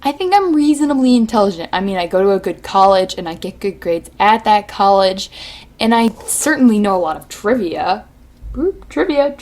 I think I'm reasonably intelligent. I mean, I go to a good college and I get good grades at that college, and I certainly know a lot of trivia. Trivia.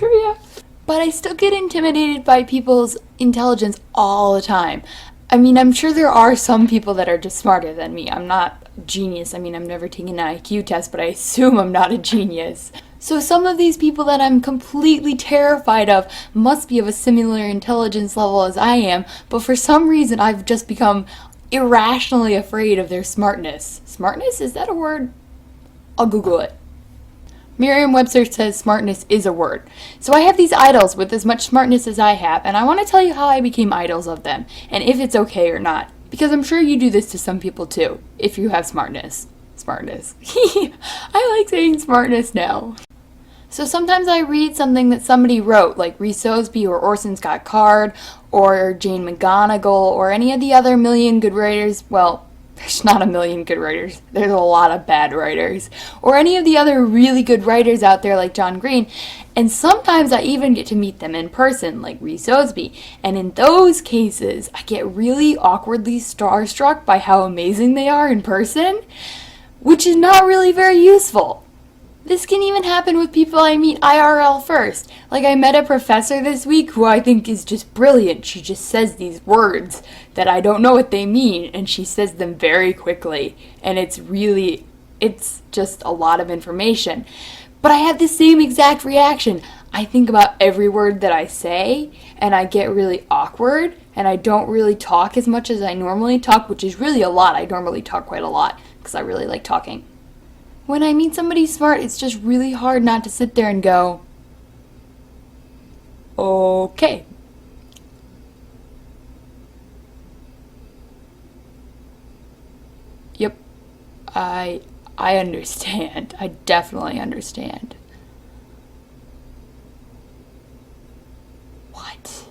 But I still get intimidated by people's intelligence all the time. I mean, I'm sure there are some people that are just smarter than me. I'm not a genius. I mean, I've never taken an IQ test, but I assume I'm not a genius. So some of these people that I'm completely terrified of must be of a similar intelligence level as I am, but for some reason I've just become irrationally afraid of their smartness. Smartness? Is that a word? I'll Google it. Merriam-Webster says smartness is a word. So I have these idols with as much smartness as I have, and I want to tell you how I became idols of them, and if it's okay or not. Because I'm sure you do this to some people too, if you have smartness. Smartness. I like saying smartness now. So sometimes I read something that somebody wrote, like Rhys Osby or Orson Scott Card, or Jane McGonigal, or any of the other million good writers. Well, there's not a million good writers. There's a lot of bad writers. Or any of the other really good writers out there like John Green. And sometimes I even get to meet them in person, like Rhys Osby. And in those cases, I get really awkwardly starstruck by how amazing they are in person, which is not really very useful. This can even happen with people I meet IRL first. Like I met a professor this week who I think is just brilliant. She just says these words that I don't know what they mean, and she says them very quickly. And it's just a lot of information. But I have the same exact reaction. I think about every word that I say, and I get really awkward, and I don't really talk as much as I normally talk, which is really a lot. I normally talk quite a lot, because I really like talking. When I meet somebody smart, it's just really hard not to sit there and go, okay. Yep, I understand. I definitely understand. What?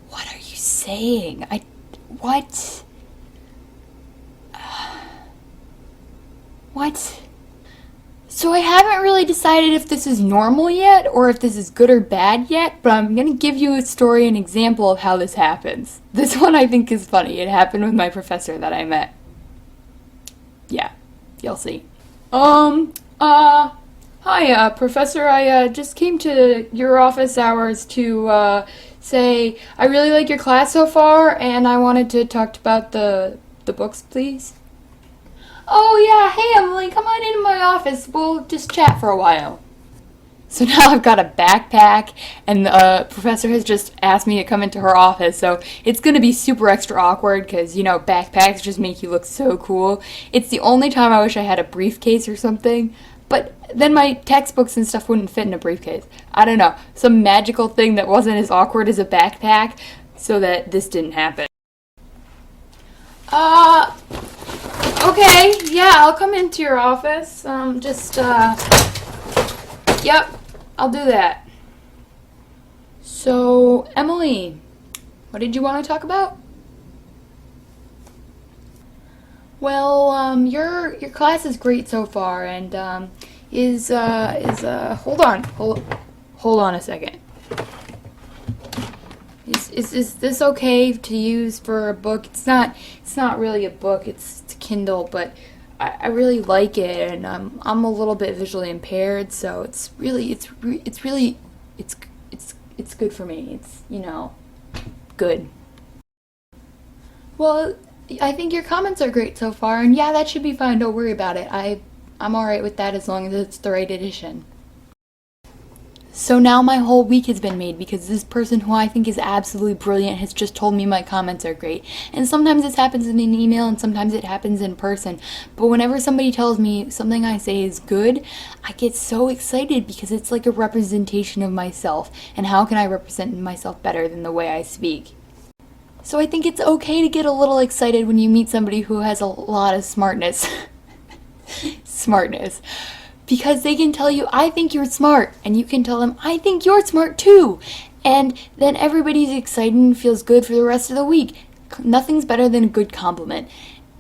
What are you saying? What? What? So I haven't really decided if this is normal yet, or if this is good or bad yet, but I'm gonna give you a story, an example of how this happens. This one I think is funny. It happened with my professor that I met. Yeah, you'll see. Hi, Professor, I just came to your office hours to, say I really like your class so far, and I wanted to talk about the books, please. Oh yeah, hey Emily, come on into my office. We'll just chat for a while. So now I've got a backpack, and the professor has just asked me to come into her office, so it's going to be super extra awkward because, you know, backpacks just make you look so cool. It's the only time I wish I had a briefcase or something, but then my textbooks and stuff wouldn't fit in a briefcase. I don't know, some magical thing that wasn't as awkward as a backpack so that this didn't happen. Okay, yeah, I'll come into your office. Yep, I'll do that. So, Emily, what did you want to talk about? Well, your class is great so far, and hold on a second. Is this okay to use for a book? It's not really a book. It's a Kindle, but I really like it, and I'm a little bit visually impaired, so it's good for me. It's, you know, good. Well, I think your comments are great so far, and yeah, that should be fine. Don't worry about it. I'm alright with that as long as it's the right edition. So now my whole week has been made because this person who I think is absolutely brilliant has just told me my comments are great. And sometimes this happens in an email and sometimes it happens in person. But whenever somebody tells me something I say is good, I get so excited because it's like a representation of myself. And how can I represent myself better than the way I speak? So I think it's okay to get a little excited when you meet somebody who has a lot of smartness. Smartness. Because they can tell you, I think you're smart, and you can tell them, I think you're smart too. And then everybody's excited and feels good for the rest of the week. Nothing's better than a good compliment.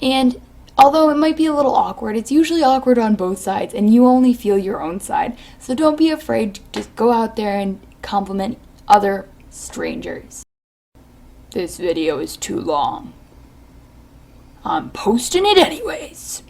And although it might be a little awkward, it's usually awkward on both sides, and you only feel your own side. So don't be afraid, just go out there and compliment other strangers. This video is too long. I'm posting it anyways.